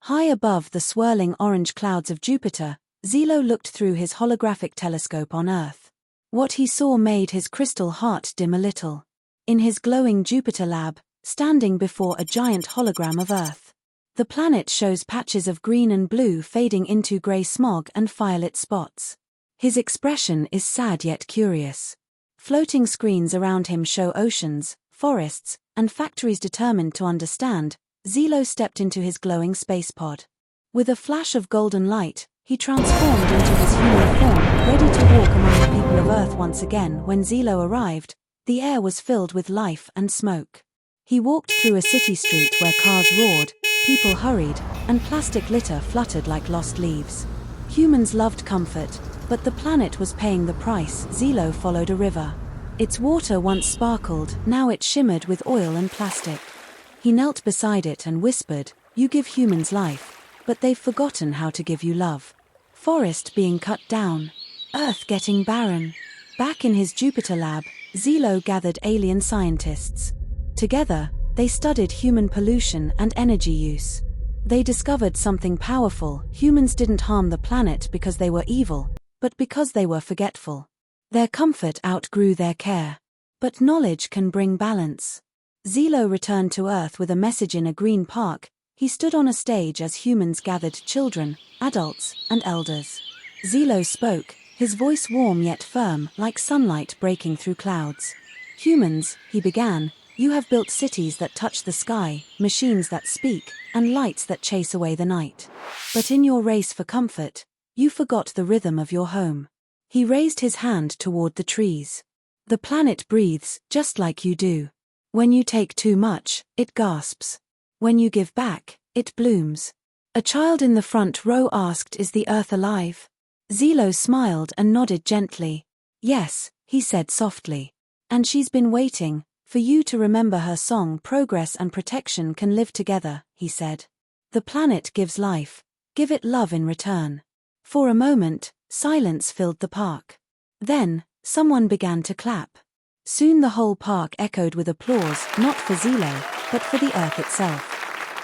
High above the swirling orange clouds of Jupiter, Zilo looked through his holographic telescope on Earth. What he saw made his crystal heart dim a little. In his glowing Jupiter lab, standing before a giant hologram of Earth. The planet shows patches of green and blue fading into grey smog and firelit spots. His expression is sad yet curious. Floating screens around him show oceans, forests, and factories determined to understand. Zilo stepped into his glowing space pod. With a flash of golden light, he transformed into his human form, ready to walk among the people of Earth once again. When Zilo arrived, the air was filled with life and smoke. He walked through a city street where cars roared, people hurried, and plastic litter fluttered like lost leaves. Humans loved comfort, but the planet was paying the price. Zilo followed a river. Its water once sparkled, now it shimmered with oil and plastic. He knelt beside it and whispered, "You give humans life, but they've forgotten how to give you love." Forest being cut down, Earth getting barren. Back in his Jupiter lab, Zilo gathered alien scientists. Together, they studied human pollution and energy use. They discovered something powerful. Humans didn't harm the planet because they were evil, but because they were forgetful. Their comfort outgrew their care. But knowledge can bring balance. Zilo returned to Earth with a message. In a green park, he stood on a stage as humans gathered: children, adults, and elders. Zilo spoke, his voice warm yet firm, like sunlight breaking through clouds. "Humans," he began, "you have built cities that touch the sky, machines that speak, and lights that chase away the night. But in your race for comfort, you forgot the rhythm of your home." He raised his hand toward the trees. "The planet breathes, just like you do. When you take too much, it gasps. When you give back, it blooms." A child in the front row asked, "Is the Earth alive?" Zilo smiled and nodded gently. "Yes," he said softly. "And she's been waiting for you to remember her song. Progress and protection can live together," he said. "The planet gives life. Give it love in return." For a moment, silence filled the park. Then, someone began to clap. Soon the whole park echoed with applause, not for Zilo, but for the Earth itself.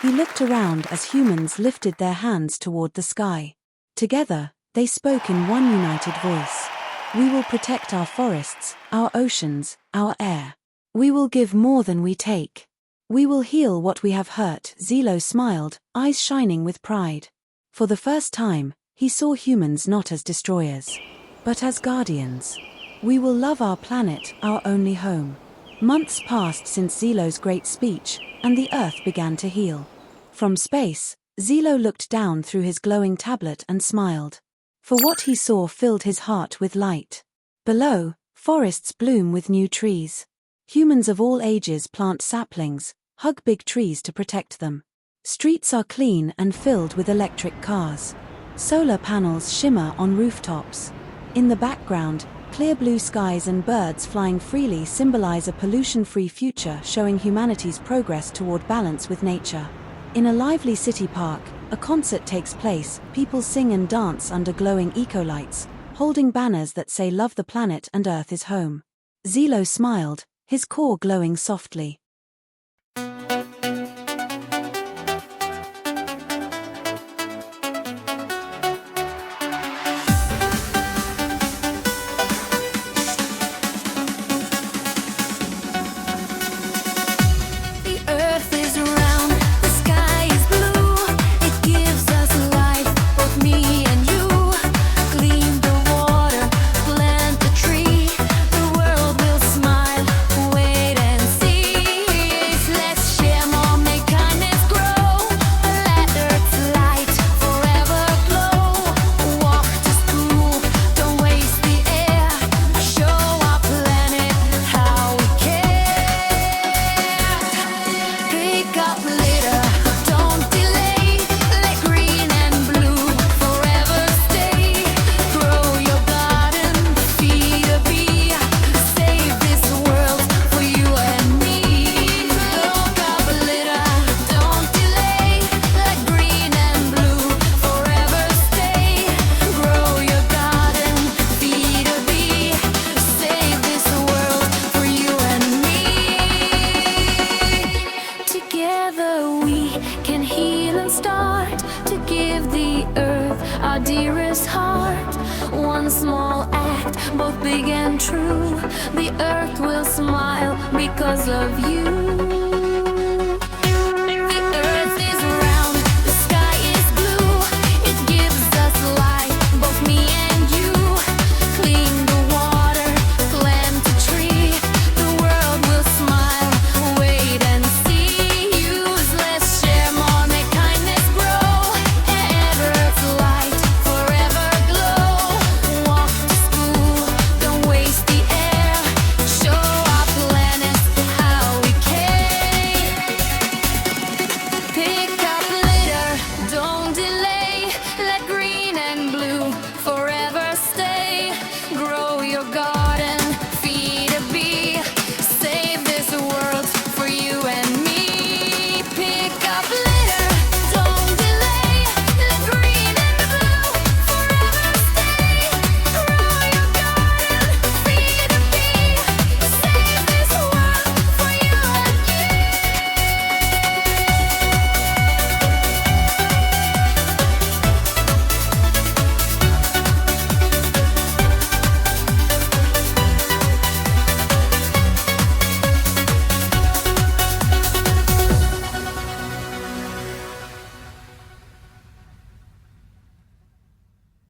He looked around as humans lifted their hands toward the sky. Together, they spoke in one united voice. "We will protect our forests, our oceans, our air. We will give more than we take. We will heal what we have hurt." Zilo smiled, eyes shining with pride. For the first time, he saw humans not as destroyers, but as guardians. "We will love our planet, our only home." Months passed since Zilo's great speech, and the Earth began to heal. From space, Zilo looked down through his glowing tablet and smiled. For what he saw filled his heart with light. Below, forests bloom with new trees. Humans of all ages plant saplings, hug big trees to protect them. Streets are clean and filled with electric cars. Solar panels shimmer on rooftops. In the background, clear blue skies and birds flying freely symbolize a pollution-free future, showing humanity's progress toward balance with nature. In a lively city park, a concert takes place. People sing and dance under glowing eco-lights, holding banners that say "Love the planet and Earth is home." Zilo smiled, his core glowing softly. Wait and see. to give the earth our dearest heart. One small act, both big and true. The earth will smile because of you.